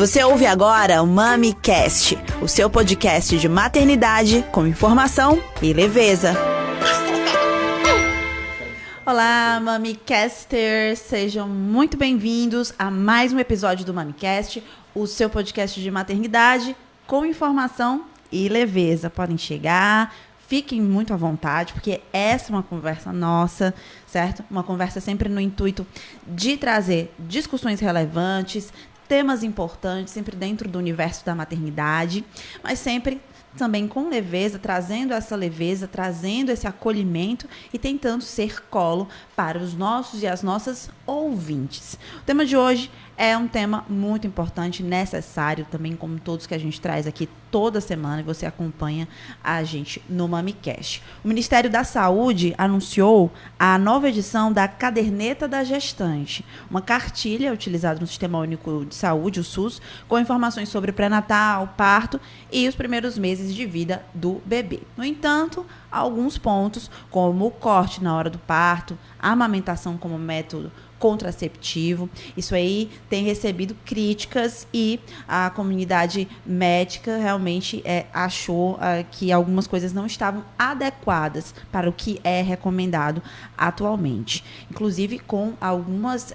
Você ouve agora o MamiCast, o seu podcast de maternidade com informação e leveza. Olá, MamiCasters! Sejam muito bem-vindos a mais um episódio do MamiCast, o seu podcast de maternidade com informação e leveza. Podem chegar, fiquem muito à vontade, porque essa é uma conversa nossa, certo? Uma conversa sempre no intuito de trazer discussões relevantes, temas importantes, sempre dentro do universo da maternidade, mas sempre também com leveza, trazendo essa leveza, trazendo esse acolhimento e tentando ser colo para os nossos e as nossas ouvintes. O tema de hoje é um tema muito importante, necessário também, como todos que a gente traz aqui toda semana e você acompanha a gente no MamiCast. O Ministério da Saúde anunciou a nova edição da Caderneta da Gestante, uma cartilha utilizada no Sistema Único de Saúde, o SUS, com informações sobre pré-natal, parto e os primeiros meses de vida do bebê. No entanto, alguns pontos, como o corte na hora do parto, a amamentação como método contraceptivo, isso aí tem recebido críticas e a comunidade médica realmente achou que algumas coisas não estavam adequadas para o que é recomendado atualmente, inclusive com algumas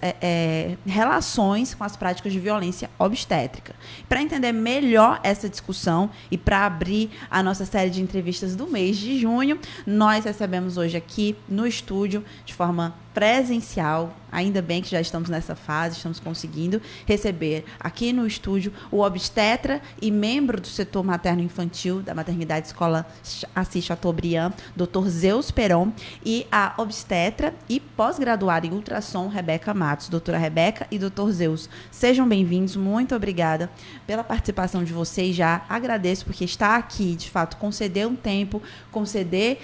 relações com as práticas de violência obstétrica. Para entender melhor essa discussão e para abrir a nossa série de entrevistas do mês de junho, nós recebemos hoje aqui no estúdio, de forma presencial, ainda bem que já estamos nessa fase, estamos conseguindo receber aqui no estúdio o obstetra e membro do setor materno-infantil da Maternidade Escola Assis Chateaubriand, Dr. Zeus Peron, e a obstetra e pós-graduada em ultrassom, Rebeca Matos. Doutora Rebeca e Dr. Zeus, sejam bem-vindos, muito obrigada pela participação de vocês, já agradeço porque estar aqui, de fato, conceder um tempo, conceder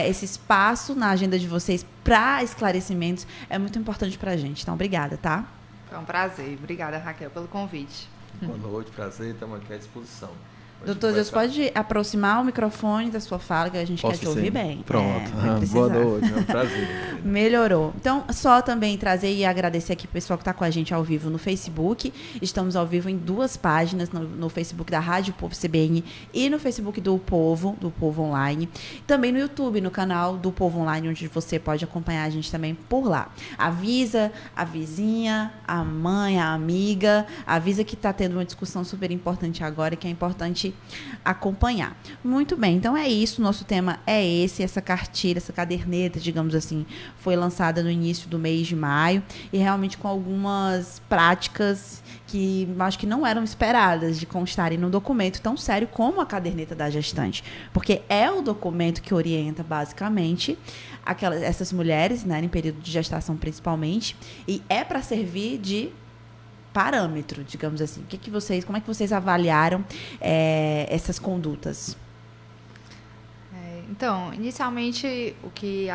esse espaço na agenda de vocês para esclarecimentos é muito importante para a gente. Então, obrigada, tá? Foi um prazer. Obrigada, Raquel, pelo convite. Boa noite, prazer. Estamos aqui à disposição. Doutor Deus, pode aproximar o microfone da sua fala, que a gente quer te ouvir bem. Pronto. Boa noite, é um prazer. Melhorou. Então, só também trazer e agradecer aqui o pessoal que está com a gente ao vivo no Facebook. Estamos ao vivo em duas páginas, no Facebook da Rádio Povo CBN e no Facebook do Povo Online. Também no YouTube, no canal do Povo Online, onde você pode acompanhar a gente também por lá. Avisa a vizinha, a mãe, a amiga, avisa que está tendo uma discussão super importante agora, que é importante acompanhar. Muito bem, então é isso, nosso tema é esse, essa cartilha, essa caderneta, digamos assim, foi lançada no início do mês de maio e realmente com algumas práticas que acho que não eram esperadas de constarem num documento tão sério como a caderneta da gestante, porque é o documento que orienta basicamente essas mulheres, né, em período de gestação principalmente, e é para servir de parâmetro, digamos assim. Como é que vocês avaliaram essas condutas? Então, inicialmente, o que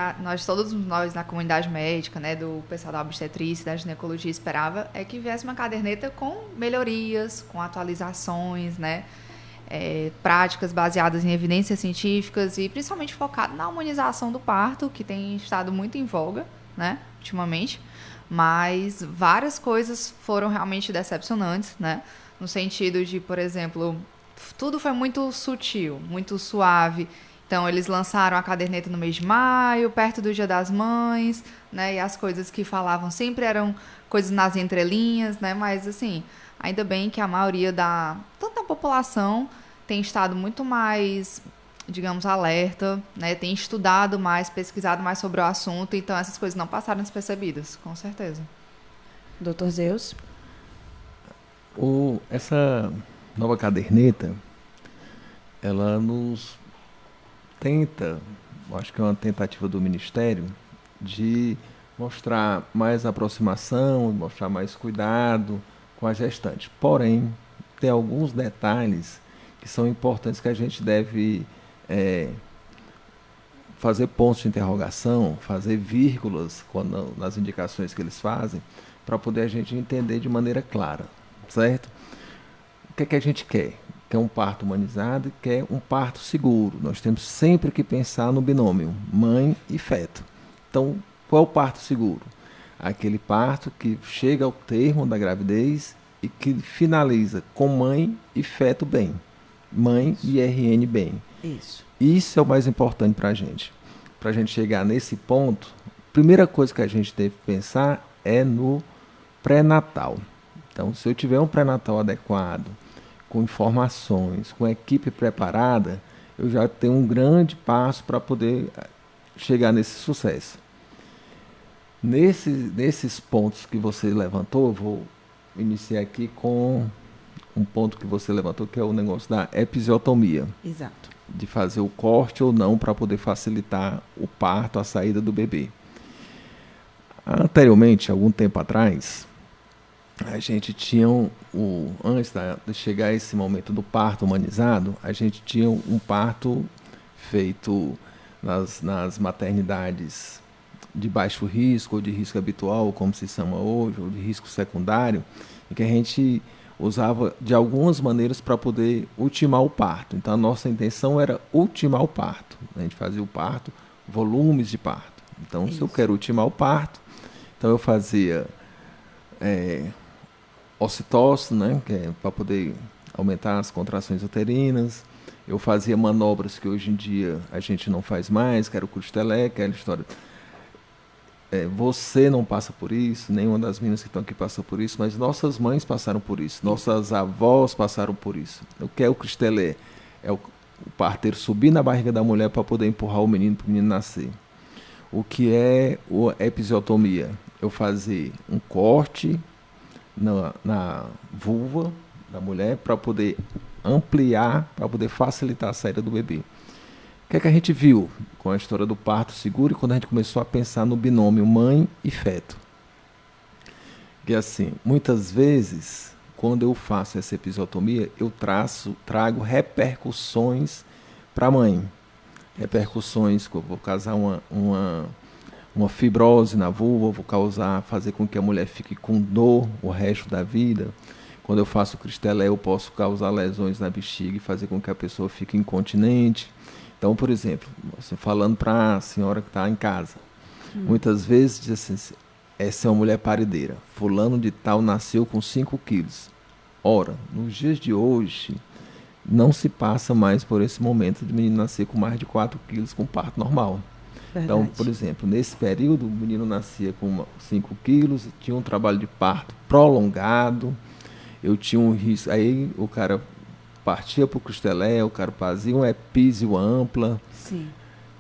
todos nós na comunidade médica, né, do pessoal da obstetrícia, da ginecologia, esperava é que viesse uma caderneta com melhorias, com atualizações, né, práticas baseadas em evidências científicas e principalmente focado na humanização do parto, que tem estado muito em voga, né, ultimamente. Mas várias coisas foram realmente decepcionantes, né? No sentido de, por exemplo, tudo foi muito sutil, muito suave. Então, eles lançaram a caderneta no mês de maio, perto do Dia das Mães, né? E as coisas que falavam sempre eram coisas nas entrelinhas, né? Mas, assim, ainda bem que a maioria tanto da população tem estado muito mais, digamos, alerta, né? Tem estudado mais, pesquisado mais sobre o assunto, então essas coisas não passaram despercebidas, com certeza. Doutor Zeus? Essa nova caderneta, ela nos tenta, acho que é uma tentativa do Ministério, de mostrar mais aproximação, mostrar mais cuidado com a gestante. Porém, tem alguns detalhes que são importantes que a gente deve fazer pontos de interrogação, fazer vírgulas nas indicações que eles fazem, para poder a gente entender de maneira clara, certo? O que é que a gente quer? Quer um parto humanizado e quer um parto seguro. Nós temos sempre que pensar no binômio mãe e feto. Então, qual é o parto seguro? Aquele parto que chega ao termo da gravidez e que finaliza com mãe e feto bem. Mãe e RN bem. Isso é o mais importante para a gente. Para a gente chegar nesse ponto, a primeira coisa que a gente deve pensar é no pré-natal. Então, se eu tiver um pré-natal adequado, com informações, com a equipe preparada, eu já tenho um grande passo para poder chegar nesse sucesso. Nesses pontos que você levantou, eu vou iniciar aqui com um ponto que você levantou, que é o negócio da episiotomia. Exato. De fazer o corte ou não para poder facilitar o parto, a saída do bebê. Anteriormente, algum tempo atrás, a gente tinha antes de chegar a esse momento do parto humanizado, a gente tinha um parto feito nas maternidades de baixo risco, ou de risco habitual, como se chama hoje, ou de risco secundário, em que a gente usava de algumas maneiras para poder ultimar o parto. Então, a nossa intenção era ultimar o parto. A gente fazia o parto, volumes de parto. Então, se eu quero ultimar o parto, então eu fazia ocitocina, né, que é para poder aumentar as contrações uterinas. Eu fazia manobras que hoje em dia a gente não faz mais, que era o cristelé, que era a história... você não passa por isso, nenhuma das meninas que estão aqui passa por isso, mas nossas mães passaram por isso, nossas avós passaram por isso. O que é o cristelé? É o parteiro subir na barriga da mulher para poder empurrar o menino para o menino nascer. O que é a episiotomia? Eu fazer um corte na vulva da mulher para poder ampliar, para poder facilitar a saída do bebê. O que é que a gente viu com a história do parto seguro e quando a gente começou a pensar no binômio mãe e feto? Que assim, muitas vezes, quando eu faço essa episiotomia, eu trago repercussões para a mãe. Repercussões que eu vou causar uma fibrose na vulva, fazer com que a mulher fique com dor o resto da vida. Quando eu faço cristelé, eu posso causar lesões na bexiga e fazer com que a pessoa fique incontinente. Então, por exemplo, você falando para a senhora que está em casa, muitas vezes diz assim, essa é uma mulher parideira, fulano de tal nasceu com 5 quilos. Ora, nos dias de hoje, não se passa mais por esse momento de menino nascer com mais de 4 quilos com parto normal. Verdade. Então, por exemplo, nesse período, o menino nascia com 5 quilos, tinha um trabalho de parto prolongado, eu tinha um risco, aí o cara partia para o cristelé, o cara fazia uma epísio ampla, sim,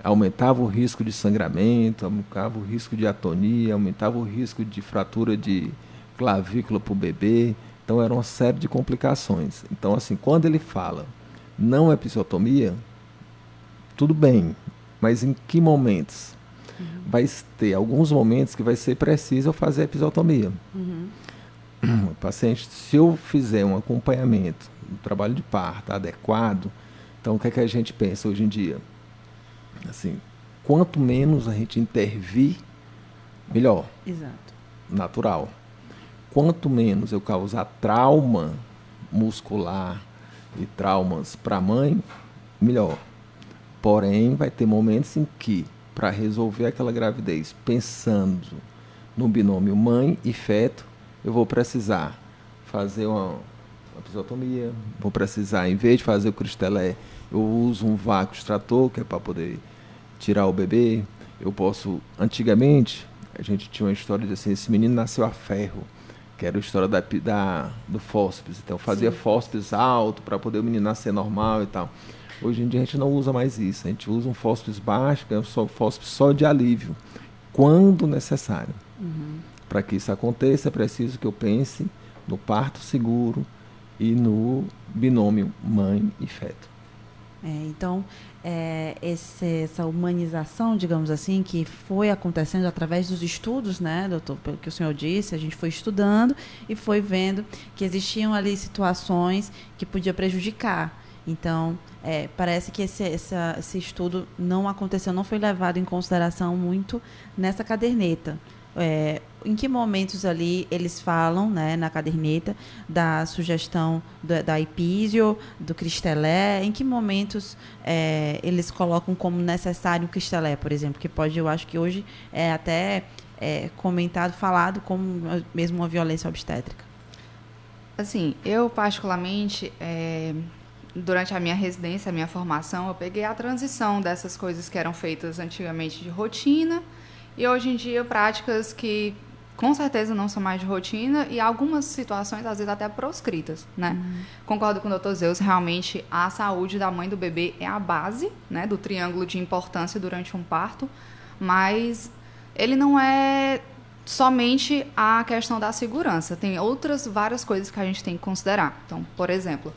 aumentava o risco de sangramento, aumentava o risco de atonia, aumentava o risco de fratura de clavícula para o bebê. Então, era uma série de complicações. Então, assim, quando ele fala não episiotomia, tudo bem, mas em que momentos? Vai ter alguns momentos que vai ser preciso eu fazer episiotomia. O paciente, se eu fizer um acompanhamento, um trabalho de parto adequado, então o que é que a gente pensa hoje em dia? Assim, quanto menos a gente intervir, melhor. Exato. Natural. Quanto menos eu causar trauma muscular e traumas para a mãe, melhor. Porém, vai ter momentos em que, para resolver aquela gravidez, pensando no binômio mãe e feto, eu vou precisar fazer uma episiotomia, vou precisar, em vez de fazer o cristelé, eu uso um vácuo extrator, que é para poder tirar o bebê. Eu posso, antigamente, a gente tinha uma história de assim, esse menino nasceu a ferro, que era a história do fósseis. Então, eu fazia fósseis alto para poder o menino nascer normal e tal. Hoje em dia, a gente não usa mais isso. A gente usa um fósseis baixo, que é um fósseis só de alívio, quando necessário. Para que isso aconteça, é preciso que eu pense no parto seguro e no binômio mãe e feto. Então, essa humanização, digamos assim, que foi acontecendo através dos estudos, né, doutor, pelo que o senhor disse, a gente foi estudando e foi vendo que existiam ali situações que podiam prejudicar. Então, parece que esse estudo não aconteceu, não foi levado em consideração muito nessa caderneta. Em que momentos ali eles falam, né, na caderneta, da sugestão da epísio, do cristelé? Em que momentos eles colocam como necessário o cristelé, por exemplo? Que pode, eu acho que hoje é até falado como mesmo uma violência obstétrica. Assim, eu particularmente, durante a minha residência, a minha formação, eu peguei a transição dessas coisas que eram feitas antigamente de rotina e hoje em dia práticas que com certeza não são mais de rotina e algumas situações, às vezes, até proscritas, né? Concordo com o Dr. Zeus, realmente a saúde da mãe e do bebê é a base, né, do triângulo de importância durante um parto, mas ele não é somente a questão da segurança. Tem outras várias coisas que a gente tem que considerar. Então, por exemplo,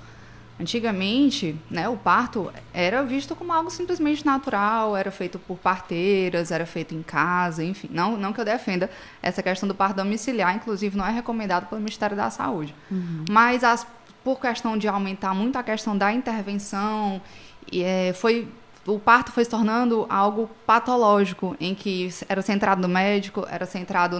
antigamente, né, o parto era visto como algo simplesmente natural, era feito por parteiras, era feito em casa, enfim. Não que eu defenda essa questão do parto domiciliar, inclusive não é recomendado pelo Ministério da Saúde. Mas por questão de aumentar muito a questão da intervenção, o parto foi se tornando algo patológico, em que era centrado no médico, era centrado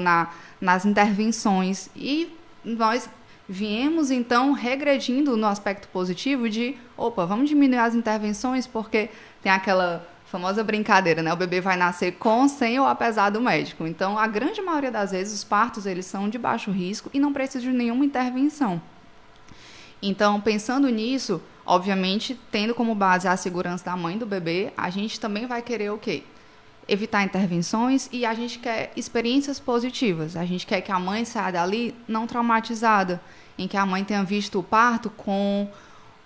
nas intervenções. E nós viemos, então, regredindo no aspecto positivo de, vamos diminuir as intervenções, porque tem aquela famosa brincadeira, né? O bebê vai nascer com, sem ou apesar do médico. Então, a grande maioria das vezes, os partos, eles são de baixo risco e não precisam de nenhuma intervenção. Então, pensando nisso, obviamente, tendo como base a segurança da mãe e do bebê, a gente também vai querer o quê? Evitar intervenções e a gente quer experiências positivas. A gente quer que a mãe saia dali não traumatizada, em que a mãe tenha visto o parto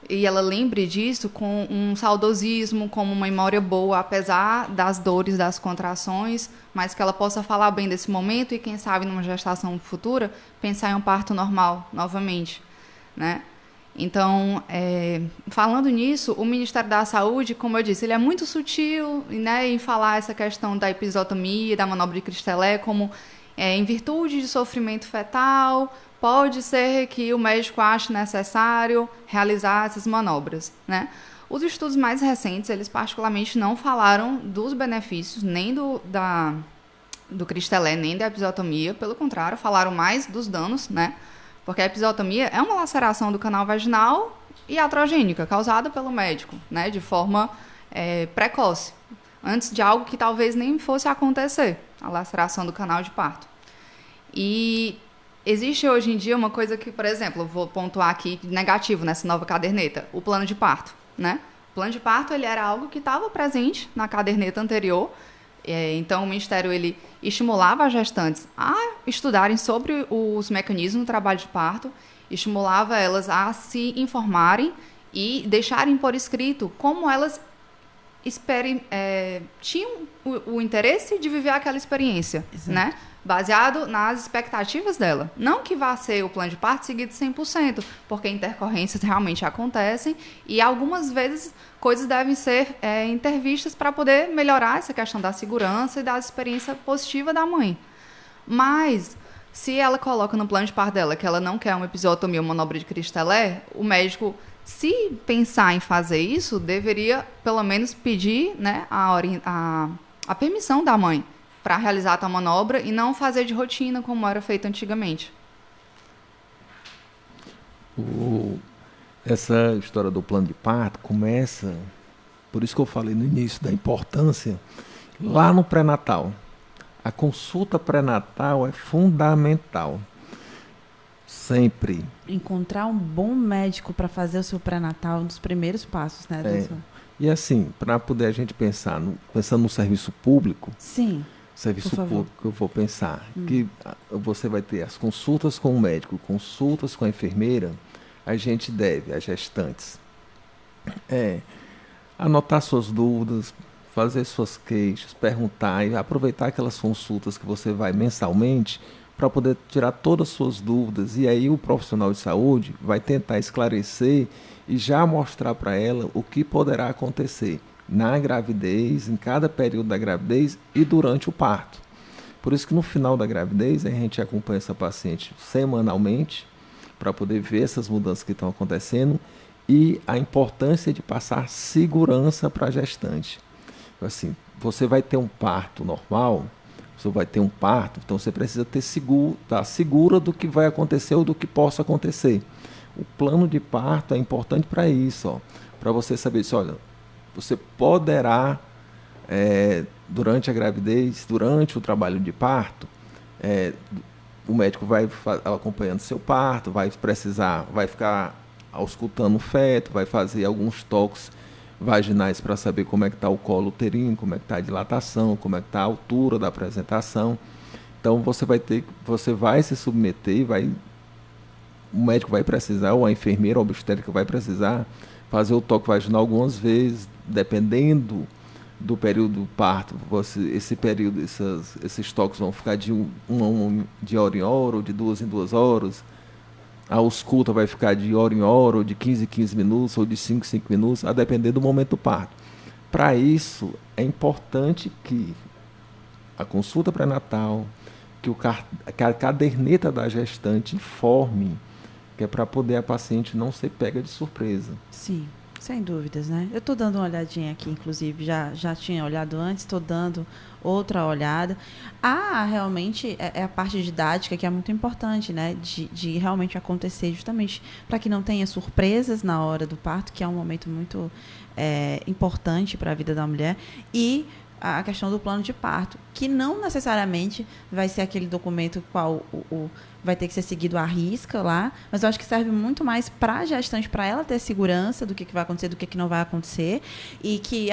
e ela lembre disso com um saudosismo, como uma memória boa, apesar das dores, das contrações, mas que ela possa falar bem desse momento e, quem sabe, numa gestação futura, pensar em um parto normal novamente, né? Então, falando nisso, o Ministério da Saúde, como eu disse, ele é muito sutil, né, em falar essa questão da episiotomia, da manobra de Christelé, como em virtude de sofrimento fetal, pode ser que o médico ache necessário realizar essas manobras, né? Os estudos mais recentes, eles particularmente não falaram dos benefícios, nem do Christelé, nem da episiotomia, pelo contrário, falaram mais dos danos, né? Porque a episiotomia é uma laceração do canal vaginal iatrogênica, causada pelo médico, né, de forma precoce, antes de algo que talvez nem fosse acontecer, a laceração do canal de parto. E existe hoje em dia uma coisa que, por exemplo, eu vou pontuar aqui negativo nessa nova caderneta, o plano de parto, né? O plano de parto, ele era algo que estava presente na caderneta anterior. Então, o Ministério ele estimulava as gestantes a estudarem sobre os mecanismos do trabalho de parto, estimulava elas a se informarem e deixarem por escrito como elas tinham o interesse de viver aquela experiência, né? Baseado nas expectativas dela. Não que vá ser o plano de parto seguido 100%, porque intercorrências realmente acontecem e algumas vezes coisas devem ser intervistas para poder melhorar essa questão da segurança e da experiência positiva da mãe. Mas, se ela coloca no plano de parto dela que ela não quer uma episiotomia ou manobra de Christelé, o médico, se pensar em fazer isso, deveria pelo menos pedir, né, a permissão da mãe para realizar a tal manobra e não fazer de rotina como era feito antigamente. Essa história do plano de parto começa, por isso que eu falei no início da importância, lá no pré-natal. A consulta pré-natal é fundamental. Sempre. Encontrar um bom médico para fazer o seu pré-natal é um dos primeiros passos, né, doutor? E assim, para poder a gente pensando no serviço público. Sim. Serviço público, eu vou pensar que você vai ter as consultas com o médico, consultas com a enfermeira. A gente deve, as gestantes, anotar suas dúvidas, fazer suas queixas, perguntar e aproveitar aquelas consultas que você vai mensalmente para poder tirar todas as suas dúvidas. E aí o profissional de saúde vai tentar esclarecer e já mostrar para ela o que poderá acontecer na gravidez, em cada período da gravidez e durante o parto. Por isso que no final da gravidez a gente acompanha essa paciente semanalmente para poder ver essas mudanças que estão acontecendo e a importância de passar segurança para a gestante. Assim, você vai ter um parto normal, você vai ter um parto, então você precisa estar segura do que vai acontecer ou do que possa acontecer. O plano de parto é importante para isso, para você saber se, olha, você poderá, durante a gravidez, durante o trabalho de parto, o médico vai acompanhando seu parto, vai ficar auscultando o feto, vai fazer alguns toques vaginais para saber como é que está o colo uterino, como é que está a dilatação, como é que está a altura da apresentação. Então você vai se submeter, o médico vai precisar, ou a enfermeira, ou a obstétrica vai precisar fazer o toque vaginal algumas vezes, dependendo do período do parto. Esses toques vão ficar de hora em hora, ou de 2 em 2 horas. A ausculta vai ficar de hora em hora, ou de 15 em 15 minutos, ou de 5 em 5 minutos, a depender do momento do parto. Para isso, é importante que a consulta pré-natal, que a caderneta da gestante informe, que é para poder a paciente não ser pega de surpresa. Sim, sem dúvidas, né? Eu estou dando uma olhadinha aqui, inclusive, já tinha olhado antes, estou dando outra olhada. Realmente, é a parte didática que é muito importante, né? De realmente acontecer, justamente para que não tenha surpresas na hora do parto, que é um momento muito importante para a vida da mulher, e a questão do plano de parto, que não necessariamente vai ser aquele documento qual vai ter que ser seguido à risca lá, mas eu acho que serve muito mais para a gestante, para ela ter segurança do que vai acontecer, do que não vai acontecer, e que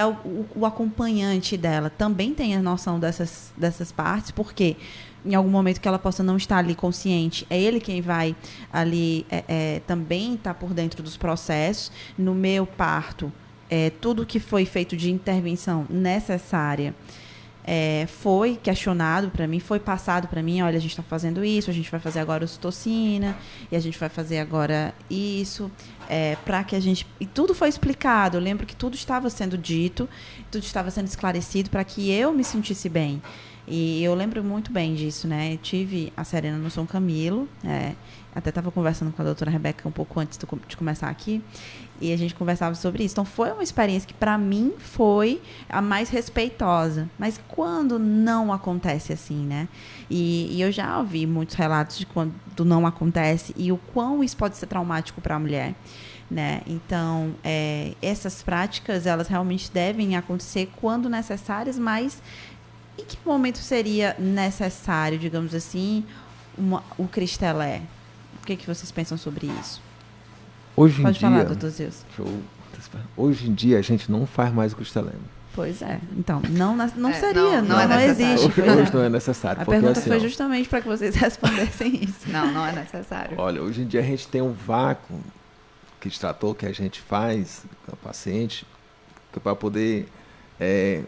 o acompanhante dela também tenha noção dessas partes, porque em algum momento que ela possa não estar ali consciente, é ele quem vai ali também estar por dentro dos processos. No meu parto, tudo que foi feito de intervenção necessária foi questionado para mim, foi passado para mim, olha, a gente está fazendo isso, a gente vai fazer agora ocitocina, e a gente vai fazer agora isso, para que a gente... E tudo foi explicado, eu lembro que tudo estava sendo dito, tudo estava sendo esclarecido para que eu me sentisse bem. E eu lembro muito bem disso, né? Eu tive a Serena no São Camilo, até estava conversando com a doutora Rebeca um pouco antes de começar aqui, e a gente conversava sobre isso. Então, foi uma experiência que, para mim, foi a mais respeitosa. Mas quando não acontece assim, né? E eu já ouvi muitos relatos de quando não acontece e o quão isso pode ser traumático para a mulher, né? Então, essas práticas, elas realmente devem acontecer quando necessárias, mas em que momento seria necessário, digamos assim, o Cristelé? O que vocês pensam sobre isso? Pode falar, doutor Zeus. Hoje em dia, a gente não faz mais o Cristelé. Pois é. Então, não seria, não existe. Hoje não é necessário. A pergunta foi justamente para que vocês respondessem isso. Não é necessário. Olha, hoje em dia a gente tem um vácuo que extrator que a gente faz com a paciente para poder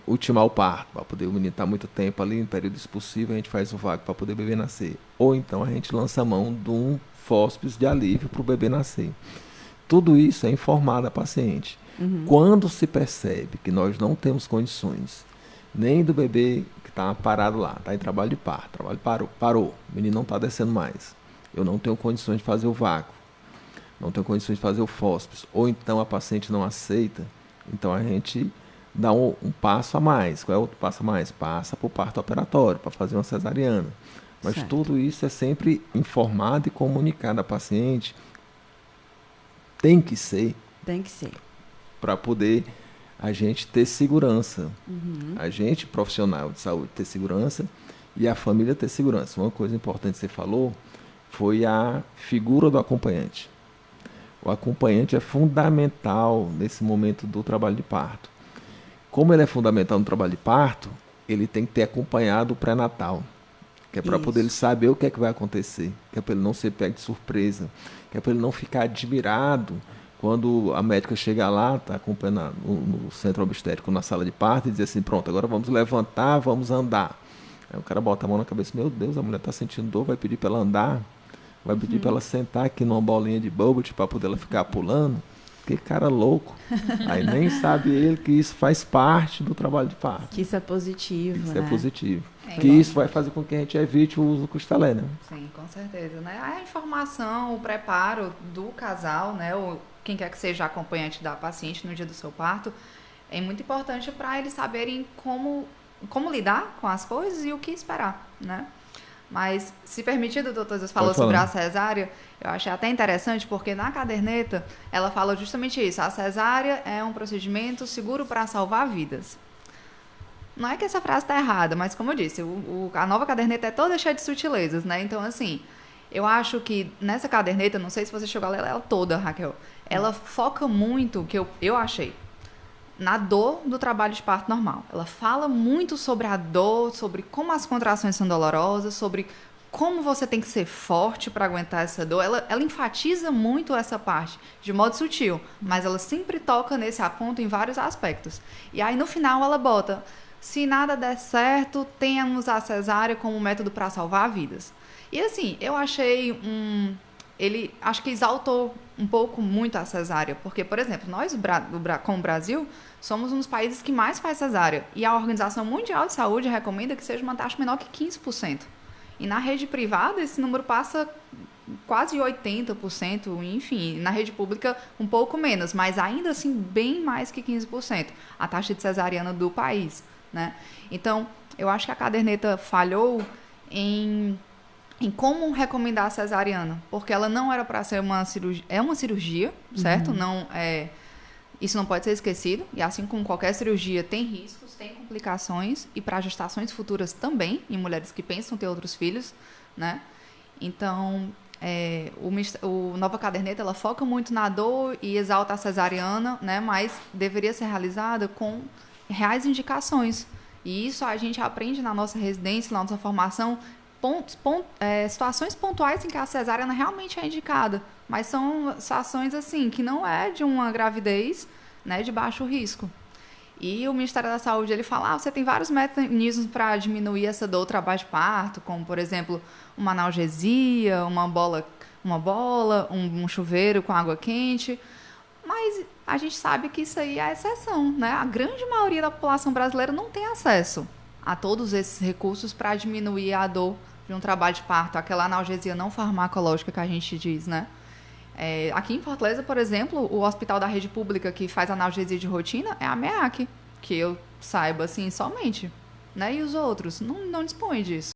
ultimar o parto, para poder o menino estar muito tempo ali, em período expulsivo, a gente faz o vácuo para poder o bebê nascer. Ou então a gente lança a mão de um fósforo de alívio para o bebê nascer. Tudo isso é informado à paciente. Uhum. Quando se percebe que nós não temos condições, nem do bebê que está parado lá, está em trabalho de parto, parou, o menino não está descendo mais, eu não tenho condições de fazer o vácuo, não tenho condições de fazer o fósforo, ou então a paciente não aceita, então a gente dá um passo a mais. Qual é o outro passo a mais? Passa para o parto operatório, para fazer uma cesariana. Mas certo. Tudo isso é sempre informado e comunicado à paciente. Tem que ser. Para poder a gente ter segurança. Uhum. A gente, profissional de saúde, ter segurança e a família ter segurança. Uma coisa importante que você falou foi a figura do acompanhante. O acompanhante é fundamental nesse momento do trabalho de parto. Como ele é fundamental no trabalho de parto, ele tem que ter acompanhado o pré-natal, que é para poder ele saber o que é que vai acontecer, que é para ele não ser pego de surpresa, que é para ele não ficar admirado quando a médica chega lá, está acompanhando no centro obstétrico, na sala de parto, e diz assim, pronto, agora vamos levantar, vamos andar. Aí o cara bota a mão na cabeça, meu Deus, a mulher está sentindo dor, vai pedir para ela andar, vai pedir para ela sentar aqui numa bolinha de bubble para poder ela ficar pulando. Que cara louco. Aí nem sabe ele que isso faz parte do trabalho de parto. Que isso é positivo, Isso né? é positivo. Que isso vai fazer com que a gente evite o uso do Cristelé, né? Sim, com certeza, né? A informação, o preparo do casal, né? Ou quem quer que seja acompanhante da paciente no dia do seu parto, é muito importante para eles saberem como lidar com as coisas e o que esperar, né? Mas, se permitido, doutor Zeus falou sobre a cesárea, eu achei até interessante, porque na caderneta ela fala justamente isso. A cesárea é um procedimento seguro para salvar vidas. Não é que essa frase está errada, mas como eu disse, a nova caderneta é toda cheia de sutilezas, né? Então, assim, eu acho que nessa caderneta, não sei se você chegou a ler ela toda, Raquel, ela foca muito, que eu achei, na dor do trabalho de parto normal. Ela fala muito sobre a dor, sobre como as contrações são dolorosas, sobre como você tem que ser forte para aguentar essa dor. Ela enfatiza muito essa parte, de modo sutil, mas ela sempre toca nesse ponto em vários aspectos. E aí, no final, ela bota, se nada der certo, tenhamos a cesárea como método para salvar vidas. E assim, eu achei ele acho que exaltou um pouco muito a cesárea, porque, por exemplo, nós, como Brasil, somos um dos países que mais faz cesárea, e a Organização Mundial de Saúde recomenda que seja uma taxa menor que 15%. E na rede privada, esse número passa quase 80%, enfim, na rede pública um pouco menos, mas ainda assim bem mais que 15%, a taxa de cesariana do país, né? Então, eu acho que a caderneta falhou em como recomendar a cesariana, porque ela não era para ser uma cirurgia, é uma cirurgia, certo? Isso não pode ser esquecido, e assim como qualquer cirurgia tem riscos, tem complicações, e para gestações futuras também, em mulheres que pensam ter outros filhos, né? Então, o Nova Caderneta, ela foca muito na dor e exalta a cesariana, né? Mas deveria ser realizada com reais indicações, e isso a gente aprende na nossa residência, na nossa formação, situações pontuais em que a cesariana realmente é indicada, mas são situações assim que não é de uma gravidez, né, de baixo risco. E o Ministério da Saúde, ele fala, você tem vários mecanismos para diminuir essa dor trabalho de parto, como, por exemplo, uma analgesia, uma bola, um chuveiro com água quente, mas a gente sabe que isso aí é exceção, né? A grande maioria da população brasileira não tem acesso a todos esses recursos para diminuir a dor de um trabalho de parto, aquela analgesia não farmacológica que a gente diz, né? Aqui em Fortaleza, por exemplo, o hospital da rede pública que faz analgesia de rotina é a MEAC, que eu saiba, assim, somente, né? E os outros não dispõem disso.